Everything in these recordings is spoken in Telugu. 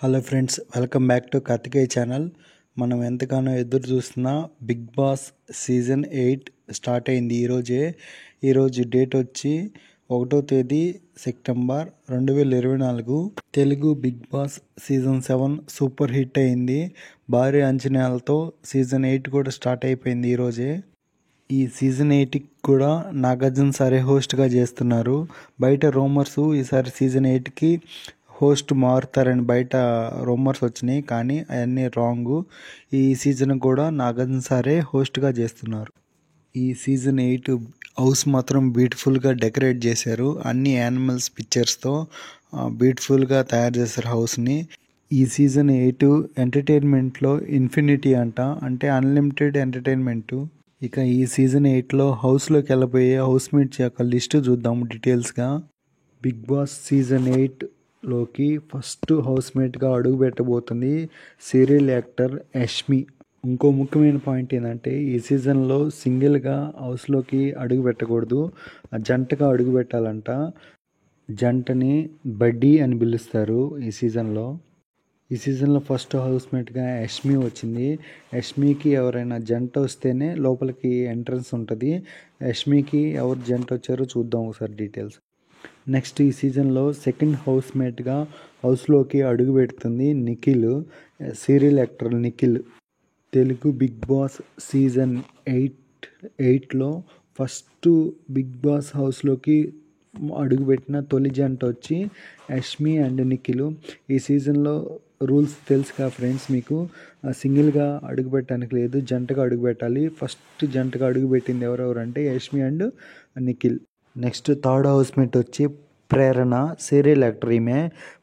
Hello friends, welcome back to Karthikeya channel. మనం ఎంతగానో ఎదురు చూస్తున్న బిగ్ బాస్ సీజన్ 8 స్టార్ట్ అయింది ఈరోజు డేట్ వచ్చి 1వ తేదీ September 2024. Telugu Bigg Boss season 7 super hit అయింది. భారీ అంచనాలతో సీజన్ 8 కూడా స్టార్ట్ అయిపోయింది ఈరోజే. ఈ సీజన్ 8కి కూడా నాగార్జున సారే హోస్ట్గా చేస్తున్నారు. బయట రూమర్స్ ఈసారి సీజన్ 8కి హోస్ట్ మారుతారని బయట రూమర్స్ వచ్చినాయి, కానీ అవన్నీ రాంగు. ఈ సీజన్ కూడా నాగార్జున సారే హోస్ట్గా చేస్తున్నారు. ఈ సీజన్ 8 హౌస్ మాత్రం బ్యూటిఫుల్గా డెకరేట్ చేశారు. అన్ని యానిమల్స్ పిక్చర్స్తో బ్యూటిఫుల్గా తయారు చేశారు హౌస్ని. ఈ సీజన్ 8 ఎంటర్టైన్మెంట్లో ఇన్ఫినిటీ అంటే అన్లిమిటెడ్ ఎంటర్టైన్మెంటు. ఇక ఈ సీజన్ 8లో హౌస్లోకి వెళ్ళబోయే హౌస్మేట్స్ యొక్క లిస్టు చూద్దాము డీటెయిల్స్గా. బిగ్ బాస్ సీజన్ 8లోకి ఫస్ట్ హౌస్మేట్గా అడుగు పెట్టబోతుంది సీరియల్ యాక్టర్ యష్మి. ఇంకో ముఖ్యమైన పాయింట్ ఏంటంటే, ఈ సీజన్లో సింగిల్గా హౌస్లోకి అడుగు పెట్టకూడదు, జంటగా అడుగు పెట్టాలంట. జంటని బడ్డీ అని పిలుస్తారు ఈ సీజన్లో ఫస్ట్ హౌస్మేట్గా యష్మి వచ్చింది. యష్మికి ఎవరైనా జంట వస్తేనే లోపలికి ఎంట్రన్స్ ఉంటుంది. యష్మికి ఎవరు జంట వచ్చారో చూద్దాం ఒకసారి డీటెయిల్స్. నెక్స్ట్ ఈ సీజన్లో సెకండ్ హౌస్మేట్గా హౌస్లోకి అడుగు పెడుతుంది Nikhil, serial actor Nikhil. Telugu Bigg Boss season 8లో ఫస్ట్ బిగ్ బాస్ హౌస్లోకి అడుగుపెట్టిన తొలి జంట వచ్చి యష్మి అండ్ నిఖిల్. ఈ సీజన్లో రూల్స్ తెలుసుగా ఫ్రెండ్స్ మీకు, సింగిల్గా అడుగు పెట్టడానికి లేదు, జంటగా అడుగు పెట్టాలి. ఫస్ట్ జంటగా అడుగు పెట్టింది ఎవరెవరంటే Yashmi and Nikhil. Next third housemate వచ్చి ప్రేరణ, సీరియల్ యాక్టర్. ఈమె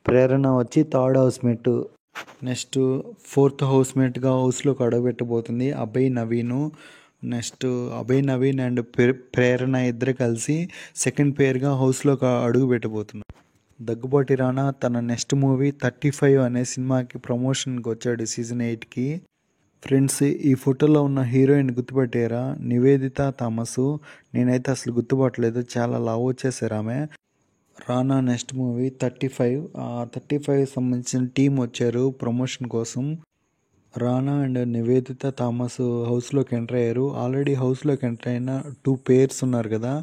ప్రేరణ వచ్చి థర్డ్ హౌస్మేట్. నెక్స్ట్ ఫోర్త్ హౌస్మేట్గా హౌస్లోకి అడుగుపెట్టబోతుంది అభయ్ నవీన్. నెక్స్ట్ అభయ్ నవీన్ అండ్ ప్రేరణ ఇద్దరు కలిసి సెకండ్ పేర్గా హౌస్లోకి అడుగు పెట్టబోతున్నారు. దగ్గుబాటి రానా తన నెక్స్ట్ మూవీ 35 అనే సినిమాకి ప్రమోషన్కి వచ్చాడు సీజన్ 8కి. ఫ్రెండ్స్, ఈ ఫోటోలో ఉన్న హీరోయిన్ గుర్తుపట్టారా? నివేదిత థామస్. నేనైతే అసలు గుర్తుపట్టలేదు, చాలా లావ్ వచ్చేసారు ఆమె. రానా నెక్స్ట్ మూవీ 35 సంబంధించిన టీం వచ్చారు ప్రమోషన్ కోసం. రానా అండ్ నివేదిత థామస్ హౌస్లోకి ఎంటర్ అయ్యారు. ఆల్రెడీ హౌస్లోకి ఎంటర్ అయిన 2 పేర్స్ ఉన్నారు కదా,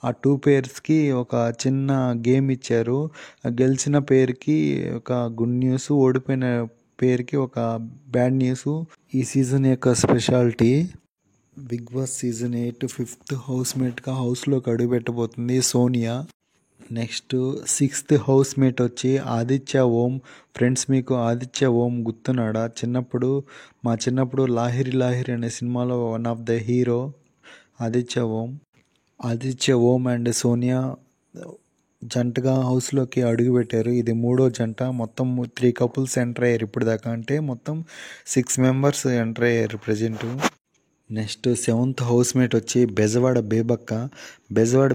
ఆ 2 పేర్స్కి ఒక చిన్న గేమ్ ఇచ్చారు. గెలిచిన పేరుకి ఒక గుడ్ న్యూస్, ఓడిపోయిన పేరుకి ఒక బ్యాడ్ న్యూస్. ఈ సీజన్ యొక్క speciality, Bigg Boss season 8 5th హౌస్మేట్గా హౌస్లోకి అడుగుపెట్టబోతుంది సోనియా. నెక్స్ట్ 6th హౌస్మేట్ వచ్చి ఆదిత్య ఓం. ఫ్రెండ్స్, మీకు ఆదిత్య ఓం గుర్తున్నాడా? మా చిన్నప్పుడు లాహిరి అనే సినిమాలో one of the hero Aditya Om and Sonia జంటగా హౌస్లోకి అడుగుపెట్టారు. ఇది 3వ జంట. మొత్తం 3 కపుల్స్ ఎంటర్ అయ్యారు ఇప్పుడు దాకా, అంటే మొత్తం 6 మెంబర్స్ ఎంటర్ అయ్యారు ప్రజెంట్. నెక్స్ట్ 7th హౌస్మేట్ వచ్చి బెజవాడ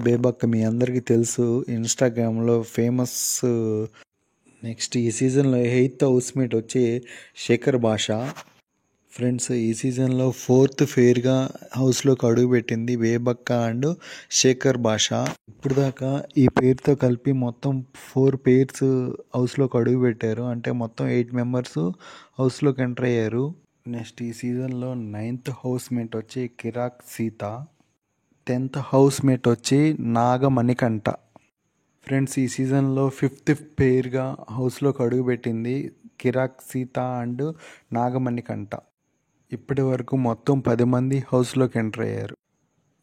బేబక్క మీ అందరికీ తెలుసు, ఇన్స్టాగ్రామ్లో ఫేమస్. నెక్స్ట్ ఈ సీజన్లో 8th హౌస్మేట్ వచ్చి శేఖర్ భాష. ఫ్రెండ్స్, ఈ సీజన్లో 4th ఫేర్గా హౌస్లోకి అడుగుపెట్టింది బేబక్క అండ్ శేఖర్ భాష. ఇప్పుడు దాకా ఈ పేరుతో కలిపి మొత్తం 4 పేర్స్ హౌస్లోకి అడుగుపెట్టారు, అంటే మొత్తం 8 మెంబర్స్ హౌస్లోకి ఎంటర్ అయ్యారు. నెక్స్ట్ ఈ సీజన్లో 9th హౌస్మేట్ వచ్చి కిరాక్ సీత. 10th హౌస్మేట్ వచ్చి నాగమణికంఠ. ఫ్రెండ్స్, ఈ సీజన్లో 5th పేర్గా హౌస్లోకి అడుగుపెట్టింది కిరాక్ సీత అండ్ నాగమణికంఠ. ఇప్పటి వరకు మొత్తం 10 మంది హౌస్లోకి ఎంటర్ అయ్యారు.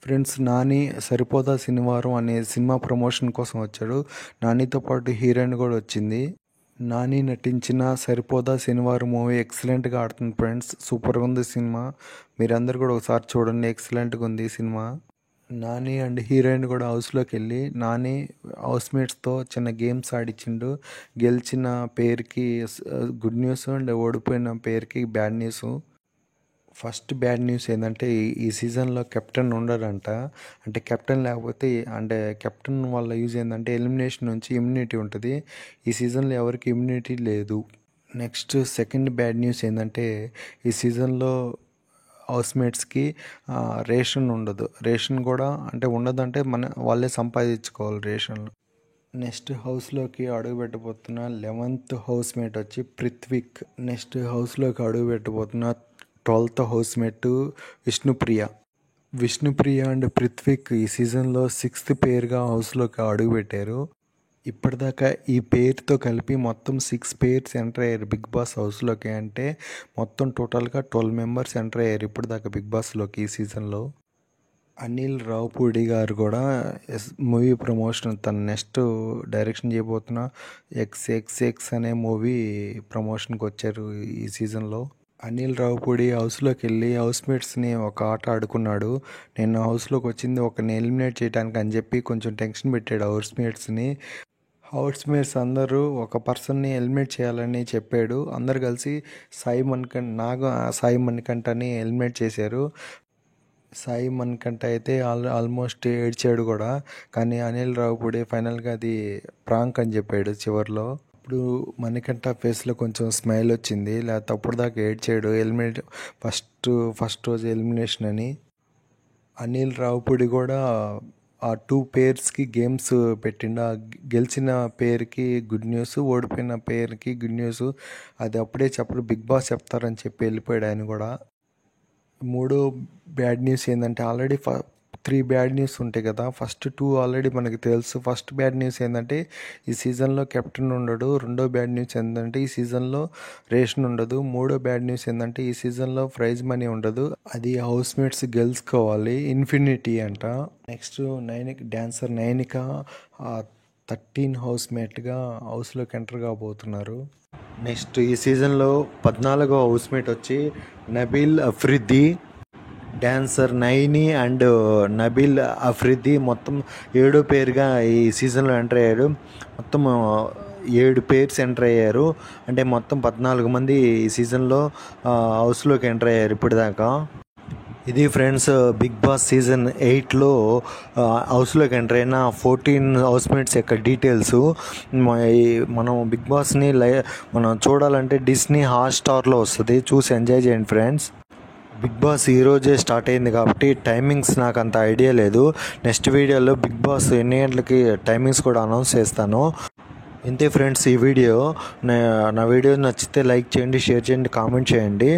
ఫ్రెండ్స్, నాని సరిపోదా శనివారం అనే సినిమా ప్రమోషన్ కోసం వచ్చాడు. నానితో పాటు హీరోయిన్ కూడా వచ్చింది. నాని నటించిన సరిపోదా శనివారం మూవీ ఎక్సలెంట్గా ఆడుతుంది ఫ్రెండ్స్, సూపర్గా ఉంది సినిమా. మీరందరూ కూడా ఒకసారి చూడండి, ఎక్సలెంట్గా ఉంది సినిమా. నాని అండ్ హీరోయిన్ కూడా హౌస్లోకి వెళ్ళి నాని హౌస్మేట్స్తో చిన్న గేమ్స్ ఆడిచ్చిండు. గెలిచిన పేరుకి గుడ్ న్యూస్ అండ్ ఓడిపోయిన పేరుకి bad news. First bad news ఏంటంటే, ఈ సీజన్లో కెప్టెన్ ఉండడంట. అంటే కెప్టెన్ లేకపోతే, అంటే కెప్టెన్ వల్ల యూజ్ ఏంటంటే ఎలిమినేషన్ నుంచి ఇమ్యూనిటీ ఉంటుంది. ఈ సీజన్లో ఎవరికి ఇమ్యూనిటీ లేదు. నెక్స్ట్ సెకండ్ బ్యాడ్ న్యూస్ ఏంటంటే, ఈ సీజన్లో హౌస్మేట్స్కి రేషన్ ఉండదు. రేషన్ కూడా అంటే ఉండదంటే వాళ్ళే సంపాదించుకోవాలి రేషన్లు. నెక్స్ట్ హౌస్లోకి అడుగు పెట్టబోతున్న 11th హౌస్మేట్ వచ్చి పృథ్విక్. నెక్స్ట్ హౌస్లోకి అడుగు పెట్టబోతున్న 12th హౌస్మేట్ విష్ణుప్రియ అండ్ పృథ్విక్ ఈ సీజన్లో 6th పేర్గా హౌస్లోకి అడుగుపెట్టారు. ఇప్పటిదాకా ఈ పేరుతో కలిపి మొత్తం 6 పేర్స్ ఎంటర్ అయ్యారు బిగ్ బాస్ హౌస్లోకి. అంటే మొత్తం టోటల్గా 12 మెంబర్స్ ఎంటర్ అయ్యారు ఇప్పటిదాకా బిగ్ బాస్లోకి ఈ సీజన్లో. అనిల్ రావుపూడి గారు కూడా మూవీ ప్రమోషన్ తన నెక్స్ట్ డైరెక్షన్ చేయబోతున్న ఎక్స్ అనే మూవీ ప్రమోషన్కి వచ్చారు ఈ సీజన్లో. అనిల్ రావుపూడి హౌస్లోకి వెళ్ళి హౌస్మేట్స్ని ఒక ఆట ఆడుకున్నాడు. నేను హౌస్లోకి వచ్చింది ఒకరిని ఎలిమినేట్ చేయడానికి అని చెప్పి కొంచెం టెన్షన్ పెట్టాడు హౌస్మేట్స్ అందరూ ఒక పర్సన్ని ఎలిమినేట్ చేయాలని చెప్పాడు. అందరు కలిసి సాయి మణికంఠని ఎలిమినేట్ చేశారు. సాయి మణికంఠ అయితే ఆల్మోస్ట్ ఏడ్చాడు కూడా. కానీ అనిల్ రావుపూడి ఫైనల్గా అది ప్రాంక్ అని చెప్పాడు చివరిలో. అప్పుడు మణికంఠ ఫేస్లో కొంచెం స్మైల్ వచ్చింది. లేకపోతే అప్పుడు దాకా ఏడ్చాడు ఎలిమినేట్ ఫస్ట్ రోజు ఎలిమినేషన్ అని. అనిల్ రావుపూడి కూడా ఆ 2 పేర్స్కి గేమ్స్ పెట్టిండు. ఆ గెలిచిన పేరుకి గుడ్ న్యూస్, ఓడిపోయిన పేరుకి గుడ్ న్యూస్. అది అప్పుడే చెప్పరు, బిగ్ బాస్ చెప్తారని చెప్పి వెళ్ళిపోయాడు ఆయన కూడా. మూడో బ్యాడ్ న్యూస్ ఏంటంటే ఆల్రెడీ 3 బ్యాడ్ న్యూస్ ఉంటాయి కదా. ఫస్ట్ 2 ఆల్రెడీ మనకి తెలుసు. ఫస్ట్ బ్యాడ్ న్యూస్ ఏంటంటే ఈ సీజన్లో కెప్టెన్ ఉండడు. రెండో బ్యాడ్ న్యూస్ ఏంటంటే ఈ సీజన్లో రేషన్ ఉండదు. మూడో బ్యాడ్ న్యూస్ ఏంటంటే ఈ సీజన్లో ప్రైజ్ మనీ ఉండదు. అది హౌస్మేట్స్ గెలుచుకోవాలి, ఇన్ఫినిటీ అంట. నెక్స్ట్ డాన్సర్ నైనిక 13 హౌస్మేట్గా హౌస్లోకి ఎంటర్ కాబోతున్నారు. నెక్స్ట్ ఈ సీజన్లో 14వ హౌస్మేట్ వచ్చి నబీల్ అఫ్రిది. డాన్సర్ నైని అండ్ నబీల్ అఫ్రిది మొత్తం 7వ పేరుగా ఈ సీజన్లో ఎంటర్ అయ్యారు. మొత్తం 7 పేర్స్ ఎంటర్ అయ్యారు. అంటే మొత్తం 14 మంది ఈ సీజన్లో హౌస్లోకి ఎంటర్ అయ్యారు ఇప్పటిదాకా. ఇది ఫ్రెండ్స్ బిగ్ బాస్ సీజన్ 8లో హౌస్లోకి ఎంటర్ అయిన 14 హౌస్మేట్స్ యొక్క డీటెయిల్స్. మనం బిగ్ బాస్ని మనం చూడాలంటే డిస్నీ హాట్స్టార్లో వస్తుంది, చూసి ఎంజాయ్ చేయండి ఫ్రెండ్స్. బిగ్ బాస్ ఈరోజే స్టార్ట్ అయింది కాబట్టి టైమింగ్స్ నాకు అంత ఐడియా లేదు. నెక్స్ట్ వీడియోలో బిగ్ బాస్ ఎన్ని గంటలకి టైమింగ్స్ కూడా అనౌన్స్ చేస్తాను. ఇంతే ఫ్రెండ్స్ ఈ వీడియో. నా వీడియో నచ్చితే లైక్ చేయండి, షేర్ చేయండి, కామెంట్ చేయండి.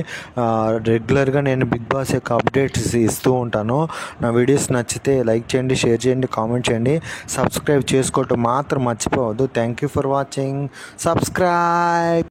రెగ్యులర్గా నేను బిగ్ బాస్ యొక్క అప్డేట్స్ ఇస్తూ ఉంటాను. నా వీడియోస్ నచ్చితే లైక్ చేయండి, షేర్ చేయండి, కామెంట్ చేయండి. సబ్స్క్రైబ్ చేసుకోవటం మాత్రం మర్చిపోవద్దు. Thank you for watching. Subscribe.